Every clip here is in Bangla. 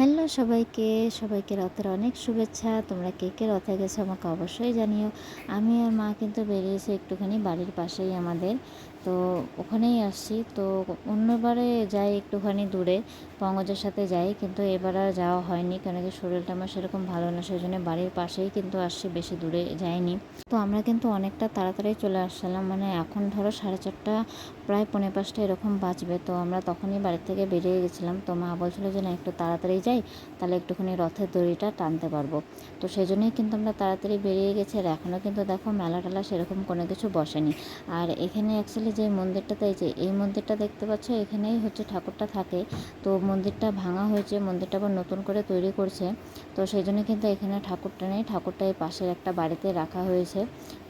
হ্যালো সবাইকে, সবাইকে রথের অনেক শুভেচ্ছা। তোমরা কে, কে রথে গেছো আমাকে অবশ্যই জানিও। আমি আর মা কিন্তু বেরিয়েছি একটুখানি বাড়ির পাশেই আমাদের। তো ওখানেই আসছি। তো অন্যবারে যাই একটুখানি দূরে, পঙ্কজের সাথে যাই, কিন্তু এবার আর যাওয়া হয়নি, কেন কি শরীরটা আমার সেরকম ভালো না, সেই জন্য বাড়ির পাশেই কিন্তু আসছি, বেশি দূরে যাইনি। তো আমরা কিন্তু অনেকটা তাড়াতাড়ি চলে আসছিলাম, মানে এখন ধরো 4:30 প্রায় 4:45 এরকম বাজবে। তো আমরা তখনই বাড়ি থেকে বেরিয়ে গেছিলাম। তো মা বলছিল যে না একটু তাড়াতাড়ি যাই, তাহলে একটুখানি রথের দড়িটা টানতে পারবো। তো সেই জন্যই কিন্তু আমরা তাড়াতাড়ি বেরিয়ে গেছি। আর এখনও কিন্তু দেখো মেলা টেলা সেরকম কোনো কিছু বসেনি। আর এখানে অ্যাকচুয়ালি যে মন্দিরটাতে, এই মন্দিরটা দেখতে পাচ্ছ, এখানেই হচ্ছে ঠাকুরটা থাকে। তো মন্দিরটা ভাঙা হয়েছে, মন্দিরটা আবার নতুন করে তৈরি করছে। তো সেই জন্য কিন্তু এখানে ঠাকুরটা নেই, ঠাকুরটা এই পাশের একটা বাড়িতে রাখা হয়েছে।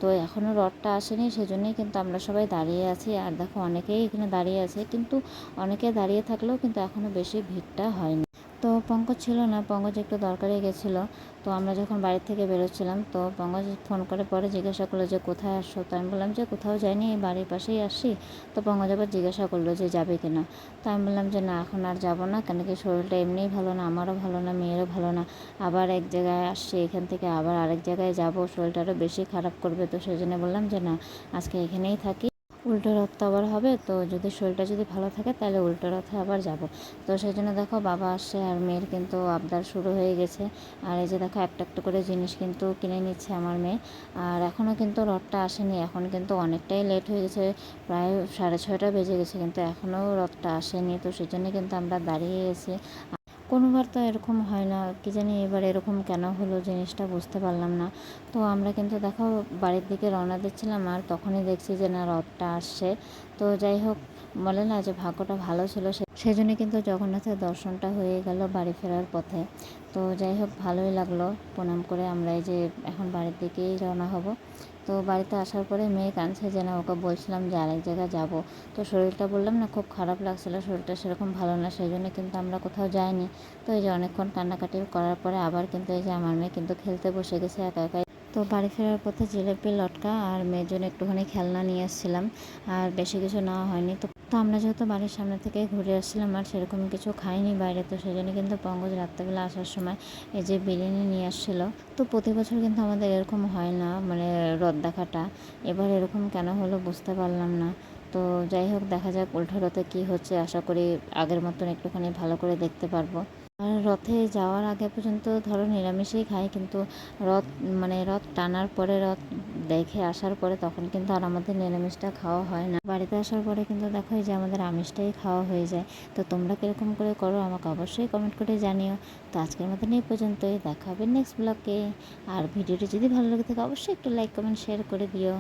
তো এখনও রথটা আসেনি, সেজন্যই কিন্তু আমরা সবাই দাঁড়িয়ে আছি। আর দেখো অনেকেই এখানে দাঁড়িয়ে আছে, কিন্তু অনেকে দাঁড়িয়ে থাকলেও কিন্তু এখনও বেশি ভিড়টা হয়নি। তো পঙ্কজ ছিল না, পঙ্কজ একটু দরকারে গেছিলো। তো আমরা যখন বাড়ি থেকে বেরোচ্ছিলাম, তো পঙ্কজ ফোন করে পরে জিজ্ঞাসা করলো যে কোথায় আসছো। তো আমি বললাম যে কোথাও যাইনি, এই বাড়ির পাশেই আসছি। তো পঙ্কজ আবার জিজ্ঞাসা করলো যে যাবে কিনা। তো আমি বললাম যে না এখন আর যাবো না, কেন কি শরীরটা এমনিই ভালো না, আমারও ভালো না, মেয়েরও ভালো না। আবার এক জায়গায় আসছি, এখান থেকে আবার আরেক জায়গায় যাব, শরীরটা আরও বেশি খারাপ করবে। তো সেই জন্য বললাম যে না আজকে এখানেই থাকি, উল্টো রথ তো আবার হবে, তো যদি শরীরটা যদি ভালো থাকে তাহলে উল্টো রথে আবার যাব। তো সেই জন্য দেখো বাবা আসছে, আর মেয়ের কিন্তু আবদার শুরু হয়ে গেছে। আর এই যে দেখো একটা একটা করে জিনিস কিন্তু কিনে নিচ্ছে আমার মেয়ে। আর এখনও কিন্তু রথটা আসেনি, এখন কিন্তু অনেকটাই লেট হয়ে গেছে, প্রায় 6:30 বেজে গেছে, কিন্তু এখনও রথটা আসেনি। তো সেই জন্য কিন্তু আমরা দাঁড়িয়ে গেছি। কোনোবার তো এরকম হয় না, কী জানি এবার এরকম কেন হলো জিনিসটা বুঝতে পারলাম না। তো আমরা কিন্তু দেখো বাড়ির দিকে রওনা দিচ্ছিলাম, আর তখনই দেখছি যে না রথটা আসছে। তো যাই হোক, বলে না যে ভাগ্যটা ভালো ছিল, সেজন্য কিন্তু জগন্নাথের দর্শনটা হয়ে গেল বাড়ি ফেরার পথে। তো যাই হোক ভালোই লাগলো, প্রণাম করে আমরা এই যে এখন বাড়ির দিকেই রওনা হব। তো বাড়িতে আসার পরে মেয়ে কাঁদছে যে না, ওকে বলছিলাম যে আরেক জায়গায় যাব। তো শরীরটা বললাম না খুব খারাপ লাগছিলো, শরীরটা সেরকম ভালো না, সেই জন্য কিন্তু আমরা কোথাও যাইনি। তো এই যে অনেকক্ষণ কান্নাকাটি করার পরে আবার কিন্তু এই যে আমার মেয়ে কিন্তু খেলতে বসে গেছে একা একাই। তো বাড়ি ফেরার পথে জিলেপি, লটকা আর মেয়ের জন্য একটুখানি খেলনা নিয়ে আসছিলাম, আর বেশি কিছু নেওয়া হয়নি। তো তো আমরা যেহেতু বাড়ির সামনে থেকে ঘুরে আসছিলাম আর সেরকম কিছু খাইনি বাইরে, তো সেই জন্য কিন্তু পঙ্কজ রাত্রেবেলা আসার সময় এই যে বিরিয়ানি নিয়ে আসছিলো। তো প্রতি বছর কিন্তু আমাদের এরকম হয় না, মানে রথ দেখাটা, এবার এরকম কেন হলো বুঝতে পারলাম না। তো যাই হোক দেখা যাক উল্টো রথে কী হচ্ছে, আশা করি আগের মতন একটুখানি ভালো করে দেখতে পারবো। আর রথে যাওয়ার আগে পর্যন্ত ধরো নিরামিষই খাই, কিন্তু রথ রথ টানার পরে, রথ দেখে আসার পরে তখন কিন্তু আর আমাদের নিরামিষটা খাওয়া হয় না। বাড়িতে আসার পরে কিন্তু দেখো যে আমাদের আমিষটাই খাওয়া হয়ে যায়। তো তোমরা কীরকম করে করো আমাকে অবশ্যই কমেন্ট করে জানিও। তো আজকের মতন এই পর্যন্তই, দেখা হবে নেক্সট ব্লগে। আর ভিডিওটি যদি ভালো লাগে থাকে অবশ্যই একটু লাইক, কমেন্ট, শেয়ার করে দিও।